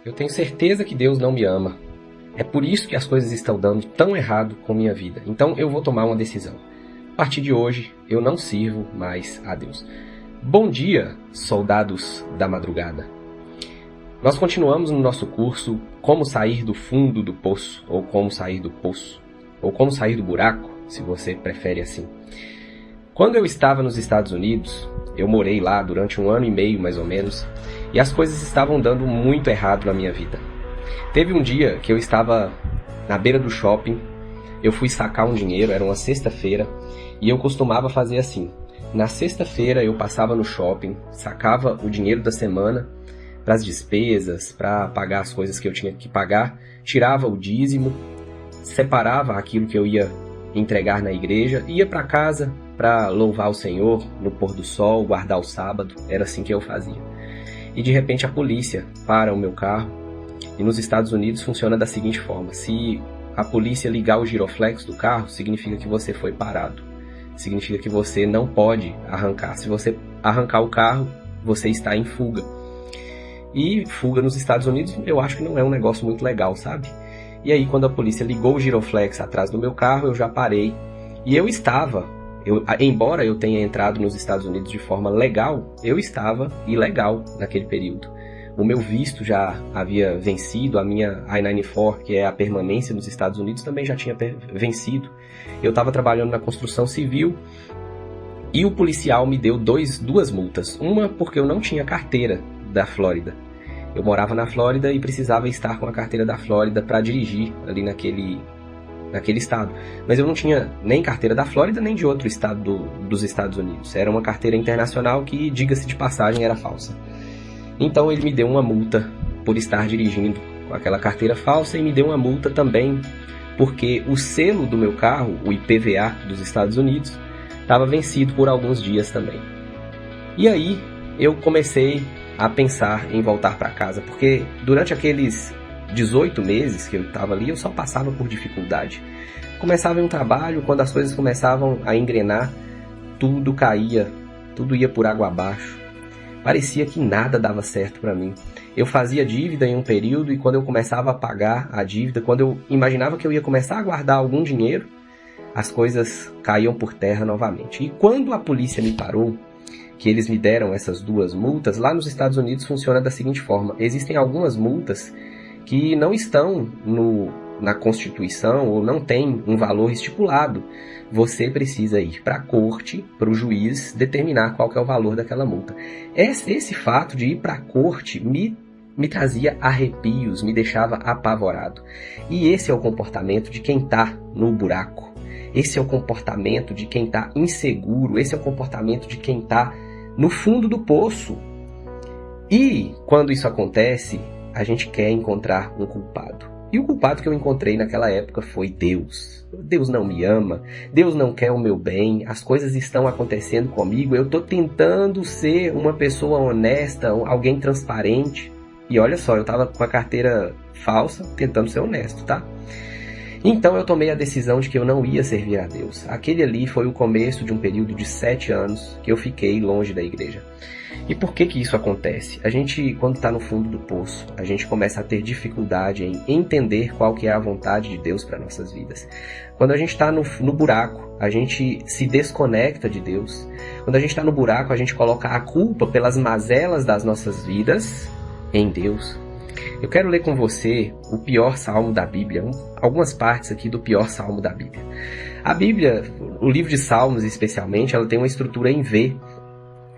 Eu tenho certeza que Deus não me ama. É por isso que as coisas estão dando tão errado com minha vida. Então eu vou tomar uma decisão. A partir de hoje, eu não sirvo mais a Deus. Bom dia, soldados da madrugada. Nós continuamos no nosso curso Como Sair do Fundo do Poço, ou Como Sair do Poço, ou Como Sair do Buraco, se você prefere assim. Quando eu estava nos Estados Unidos, eu morei lá durante 1 ano e meio mais ou menos, e as coisas estavam dando muito errado na minha vida. Teve um dia que eu estava na beira do shopping, eu fui sacar um dinheiro, era uma sexta-feira, e eu costumava fazer assim. Na sexta-feira eu passava no shopping, sacava o dinheiro da semana para as despesas, para pagar as coisas que eu tinha que pagar, tirava o dízimo, separava aquilo que eu ia entregar na igreja, ia para casa para louvar o Senhor no pôr do sol, guardar o sábado, era assim que eu fazia. E de repente a polícia para o meu carro, e nos Estados Unidos funciona da seguinte forma: se a polícia ligar o giroflex do carro, significa que você foi parado, significa que você não pode arrancar. Se você arrancar o carro, você está em fuga. E fuga nos Estados Unidos eu acho que não é um negócio muito legal, sabe? E aí quando a polícia ligou o giroflex atrás do meu carro, eu já parei. E embora eu tenha entrado nos Estados Unidos de forma legal, eu estava ilegal naquele período. O meu visto já havia vencido, a minha I-94, que é a permanência nos Estados Unidos, também já tinha vencido. Eu estava trabalhando na construção civil e o policial me deu duas multas. Uma porque eu não tinha carteira da Flórida. Eu morava na Flórida e precisava estar com a carteira da Flórida para dirigir ali naquele estado. Mas eu não tinha nem carteira da Flórida nem de outro estado dos Estados Unidos. Era uma carteira internacional que, diga-se de passagem, era falsa. Então ele me deu uma multa por estar dirigindo com aquela carteira falsa e me deu uma multa também porque o selo do meu carro, o IPVA dos Estados Unidos, estava vencido por alguns dias também. E aí eu comecei a pensar em voltar para casa, porque durante aqueles 18 meses que eu estava ali, eu só passava por dificuldade. Começava em um trabalho, quando as coisas começavam a engrenar, tudo caía, tudo ia por água abaixo. Parecia que nada dava certo para mim. Eu fazia dívida em um período e quando eu começava a pagar a dívida, quando eu imaginava que eu ia começar a guardar algum dinheiro, as coisas caíam por terra novamente. E quando a polícia me parou, que eles me deram essas 2 multas, lá nos Estados Unidos funciona da seguinte forma: existem algumas multas que não estão na Constituição ou não tem um valor estipulado. Você precisa ir para a corte, para o juiz determinar qual que é o valor daquela multa. Esse fato de ir para a corte me trazia arrepios, me deixava apavorado. E esse é o comportamento de quem está no buraco. Esse é o comportamento de quem está inseguro. Esse é o comportamento de quem está no fundo do poço. E quando isso acontece, a gente quer encontrar um culpado. E o culpado que eu encontrei naquela época foi Deus. Deus não me ama, Deus não quer o meu bem, as coisas estão acontecendo comigo, eu estou tentando ser uma pessoa honesta, alguém transparente. E olha só, eu estava com a carteira falsa, tentando ser honesto, tá? Então eu tomei a decisão de que eu não ia servir a Deus. Aquele ali foi o começo de um período de 7 anos que eu fiquei longe da igreja. E por que isso acontece? A gente, quando está no fundo do poço, a gente começa a ter dificuldade em entender qual que é a vontade de Deus para nossas vidas. Quando a gente está no buraco, a gente se desconecta de Deus. Quando a gente está no buraco, a gente coloca a culpa pelas mazelas das nossas vidas em Deus. Eu quero ler com você o pior salmo da Bíblia, algumas partes aqui do pior salmo da Bíblia. A Bíblia, o livro de Salmos especialmente, ela tem uma estrutura em V.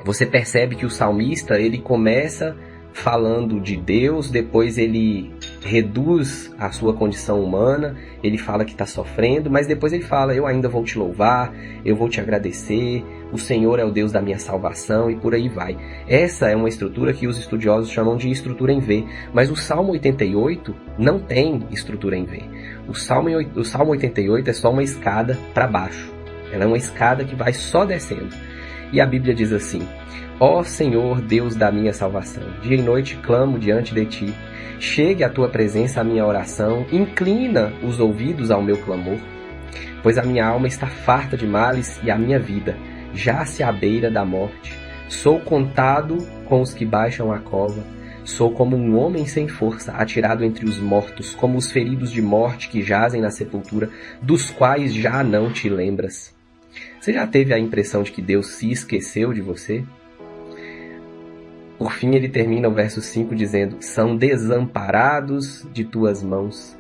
Você percebe que o salmista, ele começa falando de Deus, depois ele reduz a sua condição humana, ele fala que está sofrendo, mas depois ele fala: eu ainda vou te louvar, eu vou te agradecer, o Senhor é o Deus da minha salvação, e por aí vai. Essa é uma estrutura que os estudiosos chamam de estrutura em V, mas o Salmo 88 não tem estrutura em V. O Salmo 88 é só uma escada para baixo, ela é uma escada que vai só descendo. E a Bíblia diz assim: ó Senhor, Deus da minha salvação, dia e noite clamo diante de ti. Chegue à tua presença a minha oração, inclina os ouvidos ao meu clamor. Pois a minha alma está farta de males e a minha vida já se à beira da morte. Sou contado com os que baixam a cova, Sou como um homem sem força, atirado entre os mortos, como os feridos de morte que jazem na sepultura, dos quais já não te lembras. Você já teve a impressão de que Deus se esqueceu de você? Por fim, ele termina o verso 5 dizendo: são desamparados de tuas mãos.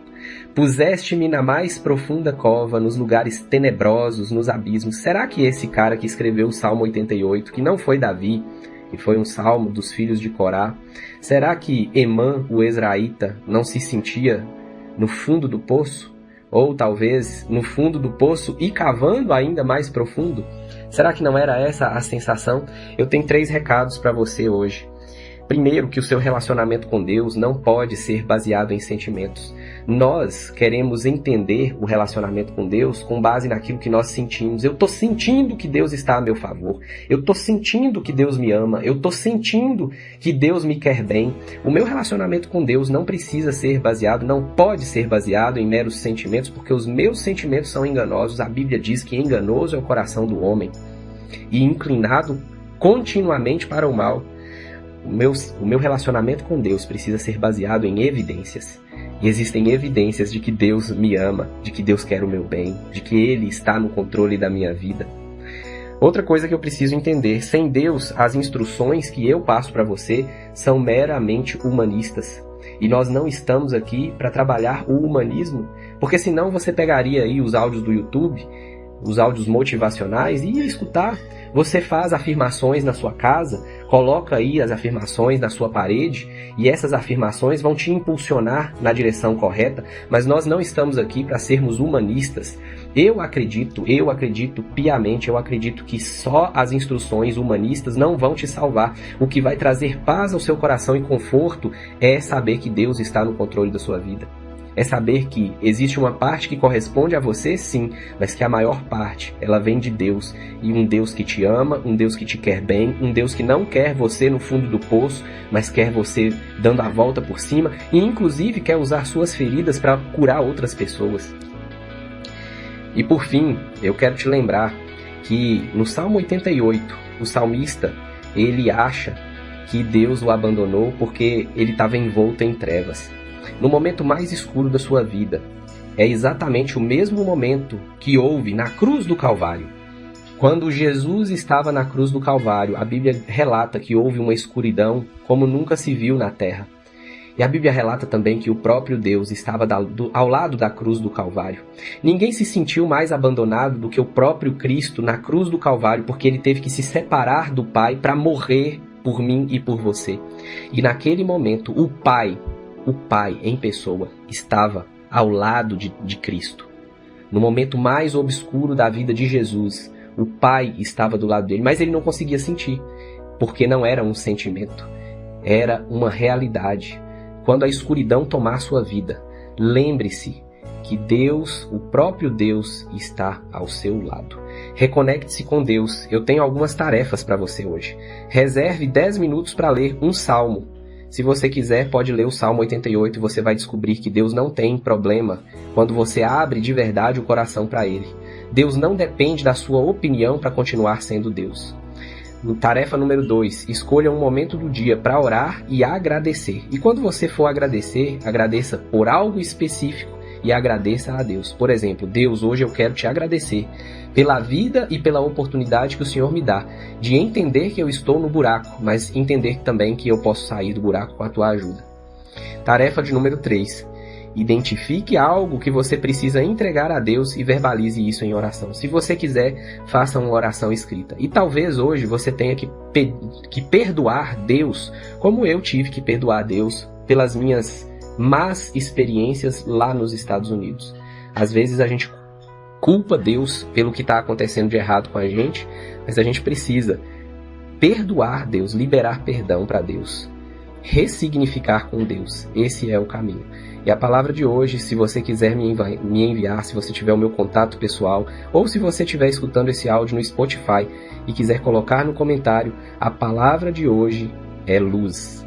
Puseste-me na mais profunda cova, nos lugares tenebrosos, nos abismos. Será que esse cara que escreveu o Salmo 88, que não foi Davi, e foi um salmo dos filhos de Corá, será que Emã, o Ezraíta, não se sentia no fundo do poço? Ou talvez no fundo do poço e cavando ainda mais profundo? Será que não era essa a sensação? Eu tenho 3 recados para você hoje. Primeiro, que o seu relacionamento com Deus não pode ser baseado em sentimentos. Nós queremos entender o relacionamento com Deus com base naquilo que nós sentimos. Eu estou sentindo que Deus está a meu favor. Eu estou sentindo que Deus me ama. Eu estou sentindo que Deus me quer bem. O meu relacionamento com Deus não precisa ser baseado, não pode ser baseado em meros sentimentos, porque os meus sentimentos são enganosos. A Bíblia diz que enganoso é o coração do homem e inclinado continuamente para o mal. O meu relacionamento com Deus precisa ser baseado em evidências. E existem evidências de que Deus me ama, de que Deus quer o meu bem, de que Ele está no controle da minha vida. Outra coisa que eu preciso entender: sem Deus, as instruções que eu passo para você são meramente humanistas. E nós não estamos aqui para trabalhar o humanismo, porque senão você pegaria aí os áudios do YouTube, os áudios motivacionais, e ia escutar. Você faz afirmações na sua casa, coloca aí as afirmações na sua parede, e essas afirmações vão te impulsionar na direção correta, mas nós não estamos aqui para sermos humanistas. Eu acredito piamente, eu acredito que só as instruções humanistas não vão te salvar. O que vai trazer paz ao seu coração e conforto é saber que Deus está no controle da sua vida. É saber que existe uma parte que corresponde a você, sim, mas que a maior parte, ela vem de Deus. E um Deus que te ama, um Deus que te quer bem, um Deus que não quer você no fundo do poço, mas quer você dando a volta por cima e inclusive quer usar suas feridas para curar outras pessoas. E por fim, eu quero te lembrar que no Salmo 88, o salmista, ele acha que Deus o abandonou porque ele estava envolto em trevas. No momento mais escuro da sua vida, é exatamente o mesmo momento que houve na cruz do Calvário. Quando Jesus estava na cruz do Calvário, a Bíblia relata que houve uma escuridão como nunca se viu na terra. E a Bíblia relata também que o próprio Deus estava ao lado da cruz do Calvário. Ninguém se sentiu mais abandonado do que o próprio Cristo na cruz do Calvário, porque ele teve que se separar do Pai para morrer por mim e por você. E naquele momento, o Pai em pessoa estava ao lado de Cristo. No momento mais obscuro da vida de Jesus, o Pai estava do lado dele, mas ele não conseguia sentir, porque não era um sentimento, era uma realidade. Quando a escuridão tomar sua vida, lembre-se que Deus, o próprio Deus, está ao seu lado. Reconecte-se com Deus. Eu tenho algumas tarefas para você hoje. Reserve 10 minutos para ler um salmo. Se você quiser, pode ler o Salmo 88 e você vai descobrir que Deus não tem problema quando você abre de verdade o coração para Ele. Deus não depende da sua opinião para continuar sendo Deus. Tarefa número 2, escolha um momento do dia para orar e agradecer. E quando você for agradecer, agradeça por algo específico e agradeça a Deus. Por exemplo, Deus, hoje eu quero te agradecer pela vida e pela oportunidade que o Senhor me dá de entender que eu estou no buraco, mas entender também que eu posso sair do buraco com a tua ajuda. Tarefa de número 3. Identifique algo que você precisa entregar a Deus e verbalize isso em oração. Se você quiser, faça uma oração escrita. E talvez hoje você tenha que perdoar Deus, como eu tive que perdoar Deus pelas minhas más experiências lá nos Estados Unidos. Às vezes a gente culpa Deus pelo que está acontecendo de errado com a gente, mas a gente precisa perdoar Deus, liberar perdão para Deus, ressignificar com Deus. Esse é o caminho. E a palavra de hoje, se você quiser me enviar, se você tiver o meu contato pessoal, ou se você estiver escutando esse áudio no Spotify e quiser colocar no comentário, a palavra de hoje é luz.